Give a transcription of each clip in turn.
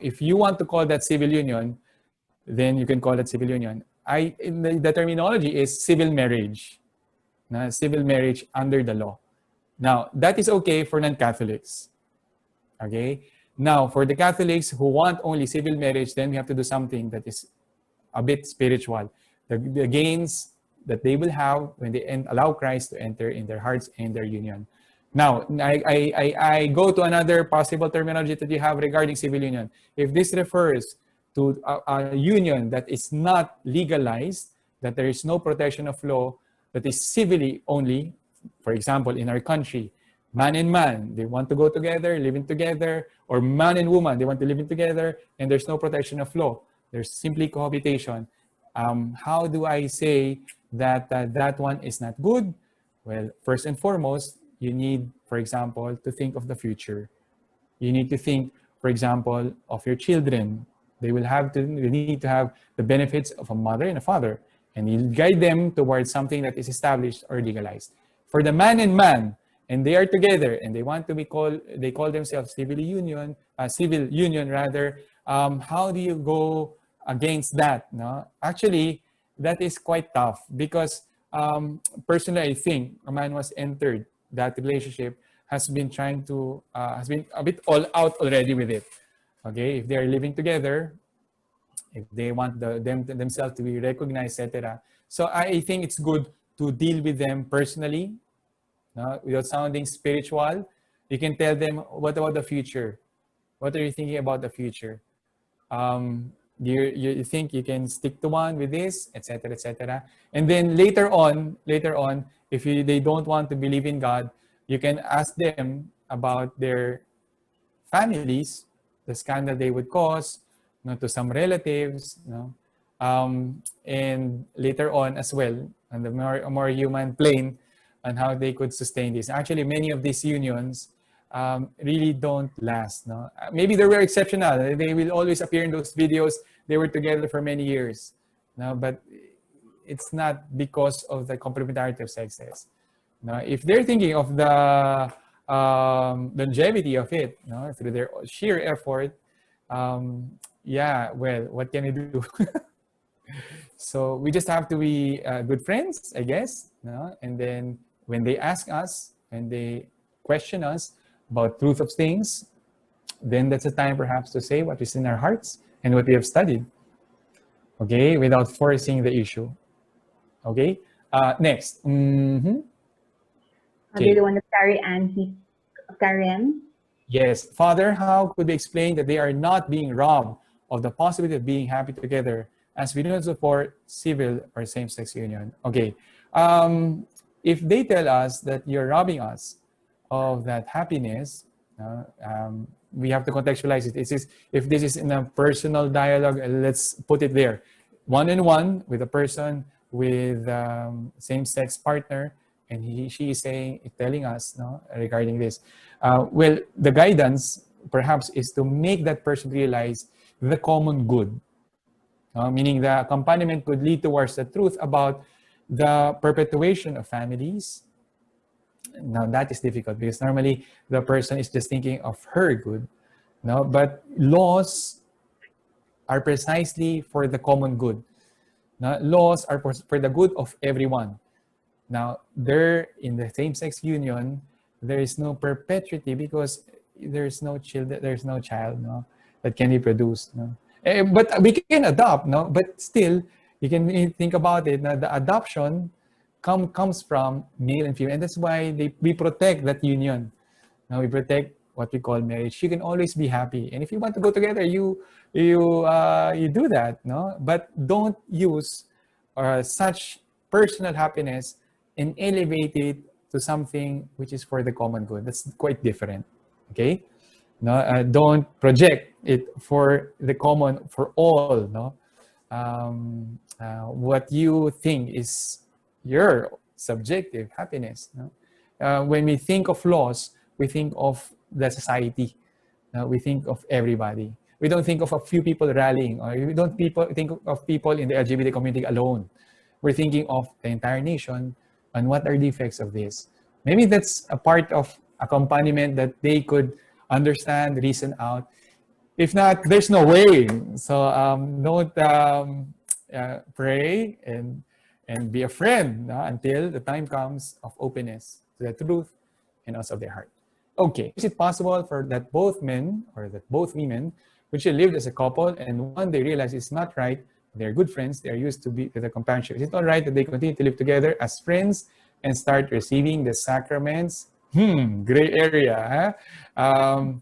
if you want to call that civil union, then you can call it civil union. The terminology is civil marriage. Civil marriage under the law. Now, that is okay for non-Catholics. Okay? Now, for the Catholics who want only civil marriage, then we have to do something that is a bit spiritual. The gains that they will have when they allow Christ to enter in their hearts and their union. Now, I go to another possible terminology that you have regarding civil union. If this refers to a union that is not legalized, that there is no protection of law, that is civilly only, for example, in our country, man and man, they want to go together, living together, or man and woman, they want to live in together, and there's no protection of law. There's simply cohabitation. How do I say that that one is not good? Well, first and foremost, you need, for example, to think of the future. You need to think, for example, of your children. They need to have the benefits of a mother and a father, and you guide them towards something that is established or legalized. For the man and man, and they are together, and they want to they call themselves civil union rather. How do you go against that? No, actually, that is quite tough because personally, I think a man was entered that relationship has been has been a bit all out already with it. Okay, if they are living together, if they want themselves to be recognized, etc. So I think it's good to deal with them personally, without sounding spiritual. You can tell them, what about the future? What are you thinking about the future? Do you think you can stick to one with this, etc., etc.? And then later on, if they don't want to believe in God, you can ask them about their families, the scandal they would cause, to some relatives, and later on as well, on the more human plane, and how they could sustain this. Actually, many of these unions really don't last. No? Maybe they were exceptional. They will always appear in those videos. They were together for many years. No? But it's not because of the complementarity of sexes. No? If they're thinking of the longevity of it, through their sheer effort, yeah, well, what can we do? So we just have to be good friends, I guess. And then when they ask us and they question us about truth of things, then that's a time perhaps to say what is in our hearts and what we have studied. Okay, without forcing the issue. Okay, next. Do you want to carry Karen? Yes, Father, how could we explain that they are not being robbed of the possibility of being happy together, as we do not support civil or same-sex union? Okay, if they tell us that you're robbing us of that happiness, we have to contextualize it. If this is in a personal dialogue, let's put it there. One-on-one with a person with same-sex partner, and she is telling us regarding this. Well, the guidance perhaps is to make that person realize the common good, meaning the accompaniment could lead towards the truth about the perpetuation of families. Now that is difficult because normally the person is just thinking of her good, but laws are precisely for the common good. Laws are for the good of everyone. Now, there in the same-sex union, there is no perpetuity because there's no child that can be produced. But we can adopt, but still, you can think about it. The adoption comes from male and female, and that's why we protect that union. Now we protect what we call marriage. You can always be happy, and if you want to go together, you do that, But don't use such personal happiness and elevate it to something which is for the common good. That's quite different. Okay, don't project it for the common, for all. What you think is your subjective happiness. When we think of laws, we think of the society. We think of everybody. We don't think of a few people rallying, or we don't think of people in the LGBT community alone. We're thinking of the entire nation and what are the effects of this. Maybe that's a part of accompaniment that they could understand, reason out. If not, there's no way. So don't pray and be a friend until the time comes of openness to the truth and also of their heart. Okay, is it possible for that both men or that both women, which they lived as a couple, and one they realize it's not right, they're good friends, they're used to be with the companionship. Is it all right that they continue to live together as friends and start receiving the sacraments? Gray area. Huh?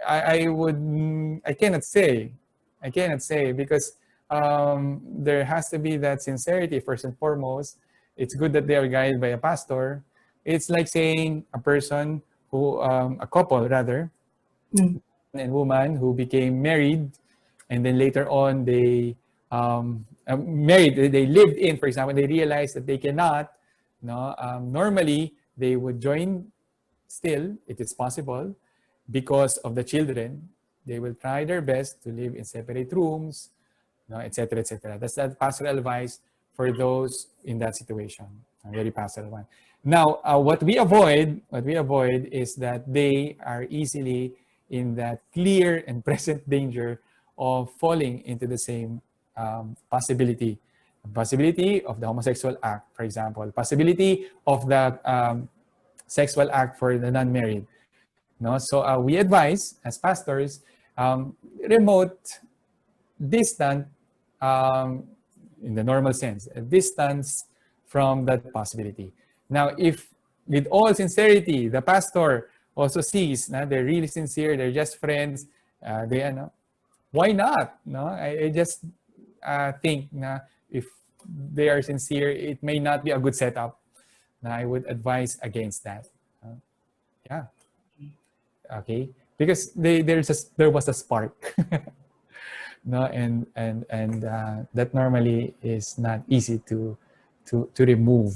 I cannot say. I cannot say because there has to be that sincerity first and foremost. It's good that they are guided by a pastor. It's like saying a person who, a couple rather, and woman who became married, and then later on they married. They lived in, for example, they realized that they cannot. No, normally they would join. Still, it is possible because of the children. They will try their best to live in separate rooms, no, etc., etc. That's that pastoral advice for those in that situation. A very pastoral one. Now, what we avoid is that they are easily in that clear and present danger of falling into the same possibility of the homosexual act, for example, possibility of the sexual act for the non-married. No, so we advise as pastors, remote, distant, in the normal sense, a distance from that possibility. Now, if with all sincerity, the pastor also sees they're really sincere, they're just friends, why not? No, I just think if they are sincere, it may not be a good setup. I would advise against that. Yeah. Okay. Because there was a spark. No, and that normally is not easy to remove,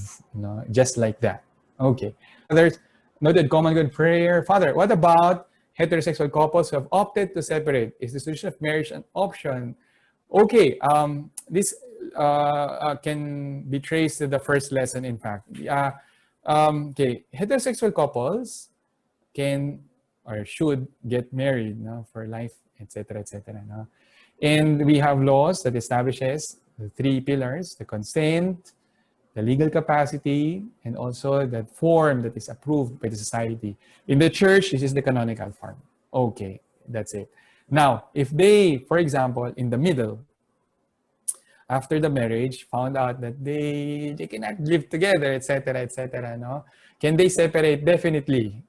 just like that. Okay. There's noted common good prayer. Father, what about heterosexual couples who have opted to separate? Is the solution of marriage an option? Okay. This can be traced to the first lesson, in fact. Okay. Heterosexual couples can or should get married for life, etc., etc. And we have laws that establishes the three pillars: the consent, the legal capacity, and also that form that is approved by the society. In the church, this is the canonical form. Okay, that's it. Now, if they, for example, in the middle, after the marriage, found out that they cannot live together, etc., etc., no? Can they separate? Definitely.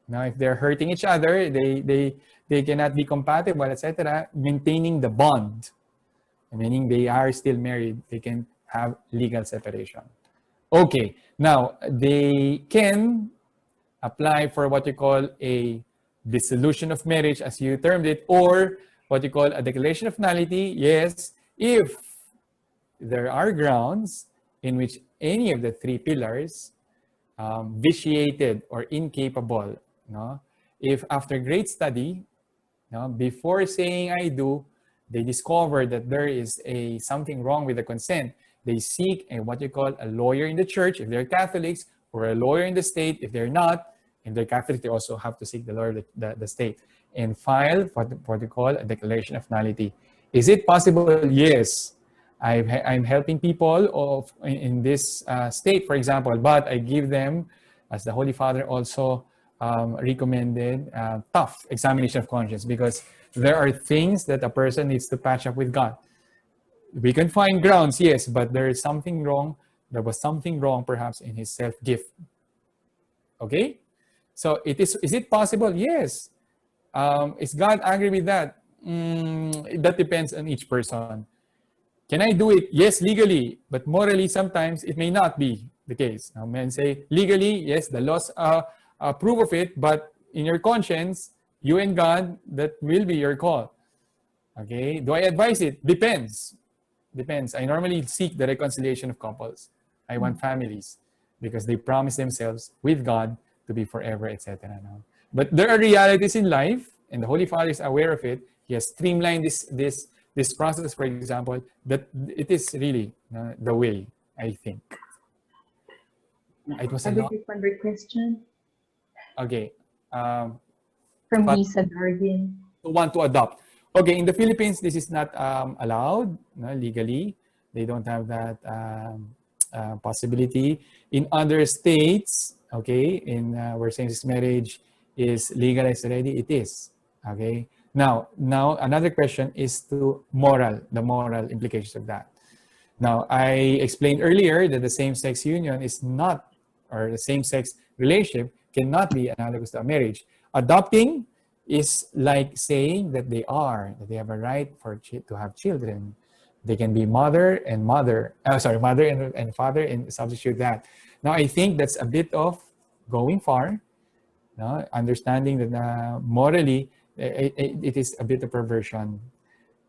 Now, if they're hurting each other, they cannot be compatible, etc. Maintaining the bond, meaning they are still married, they can have legal separation. Okay, now they can apply for what you call a dissolution of marriage, as you termed it, or what you call a declaration of nullity. Yes, if there are grounds in which any of the three pillars vitiated or incapable. If after great study, before saying I do, they discover that there is something wrong with the consent, they seek what you call a lawyer in the church if they're Catholics, or a lawyer in the state if they're not. If they're Catholic, they also have to seek the lawyer of the state and file what you call a declaration of nullity. Is it possible? Yes. I'm helping people in this state, for example, but I give them, as the Holy Father also recommended, tough examination of conscience, because there are things that a person needs to patch up with God. We can find grounds, yes, but there is something wrong. There was something wrong perhaps in his self-gift. Okay? So is it possible? Yes. Is God angry with that? That depends on each person. Can I do it? Yes, legally, but morally sometimes it may not be the case. Now, men say legally, yes, the laws approve of it, but in your conscience, you and God, that will be your call. Okay, do I advise it? Depends. I normally seek the reconciliation of couples. I want families because they promise themselves with God to be forever, etc. But there are realities in life, and the Holy Father is aware of it. He has streamlined this process, for example, that it is really the way, I think. It was a lot. Question. Okay. From Lisa Darwin. Want to adopt. Okay, in the Philippines, this is not allowed, no, legally. They don't have that possibility. In other states, okay, in where same-sex marriage is legalized already, it is. Okay. Now another question is to the moral implications of that. Now, I explained earlier that the same-sex union is not, or the same-sex relationship cannot be analogous to a marriage. Adopting is like saying that they have a right to have children. They can be mother and father, and substitute that. Now, I think that's a bit of going far, no? Understanding that morally, it is a bit of perversion.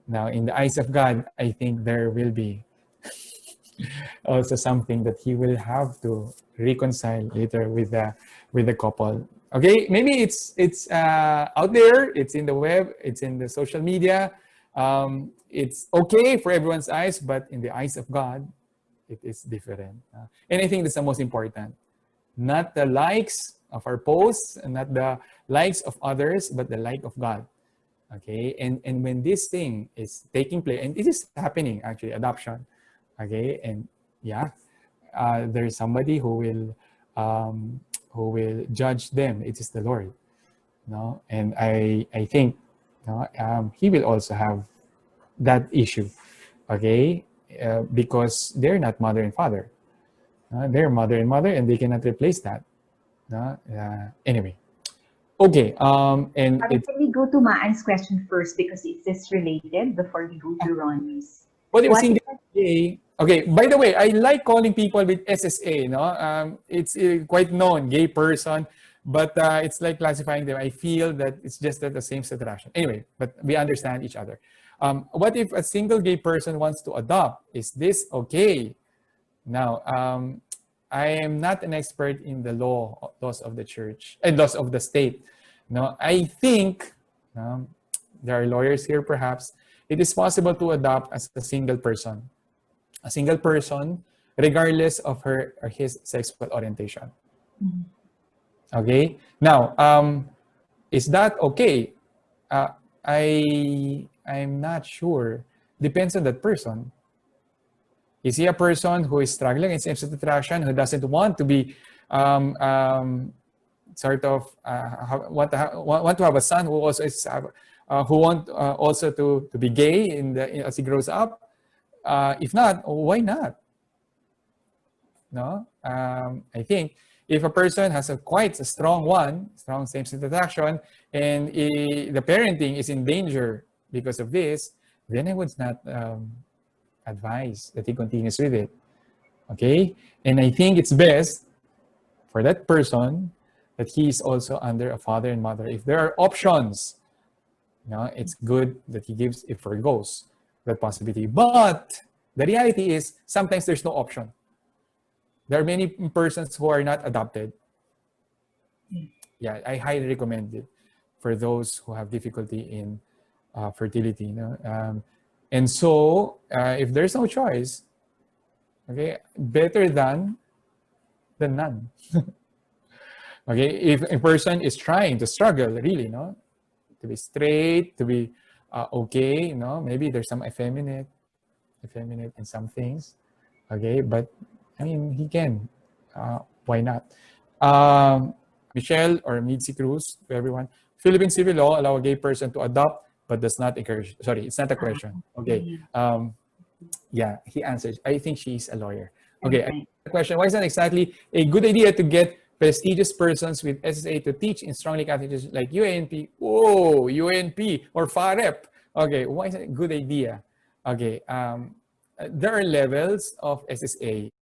Now, in the eyes of God, I think there will be also something that he will have to reconcile later with the couple. Okay, maybe it's out there, it's in the web, it's in the social media. It's okay for everyone's eyes, but in the eyes of God, it is different. And I think that's the most important. Not the likes of our posts, and not the likes of others, but the like of God. Okay, and when this thing is taking place, and this is happening actually, adoption. Okay, and yeah, there is somebody who will judge them. It is the Lord, no? And I think, no, he will also have that issue, okay, because they're not mother and father. They're mother and mother, and they cannot replace that. No? Anyway, okay. And Can we go to Maan's question first because it is related before we go to Ronnie's? What if single gay? Okay, by the way, I like calling people with SSA, no? It's quite known, gay person, but it's like classifying them. I feel that it's just that the same attraction. Anyway, but we understand each other. What if a single gay person wants to adopt? Is this okay? Now, I am not an expert in the laws of the church and laws of the state. No, I think there are lawyers here perhaps. It is possible to adopt as a single person. A single person, regardless of her or his sexual orientation. Okay? Now, is that okay? I'm not sure. Depends on that person. Is he a person who is struggling in same-sex attraction, who doesn't want to be sort of want to have a son who also is who want also to be gay as he grows up? If not, why not? No, I think if a person has quite a strong same-sex attraction, and the parenting is in danger because of this, then I would not advise that he continues with it. Okay, and I think it's best for that person that he is also under a father and mother. If there are options, it's good that he gives it forgoes that possibility. But the reality is sometimes there's no option. There are many persons who are not adopted. Yeah, I highly recommend it for those who have difficulty in fertility. And so, if there's no choice, okay, better than none. Okay, if a person is trying to struggle, really, to be straight, to be okay, maybe there's some effeminate in some things, okay, but I mean, he can. Why not? Michelle or Mitzi Cruz, to everyone. Philippine civil law allow a gay person to adopt, but does not encourage. Sorry, it's not a question. Okay. Yeah, he answers. I think she's a lawyer. Okay. The question: why is that exactly a good idea to get prestigious persons with SSA to teach in strongly Catholic churches like UANP? Whoa, UANP or FAREP. Okay, why is it a good idea? Okay. There are levels of SSA.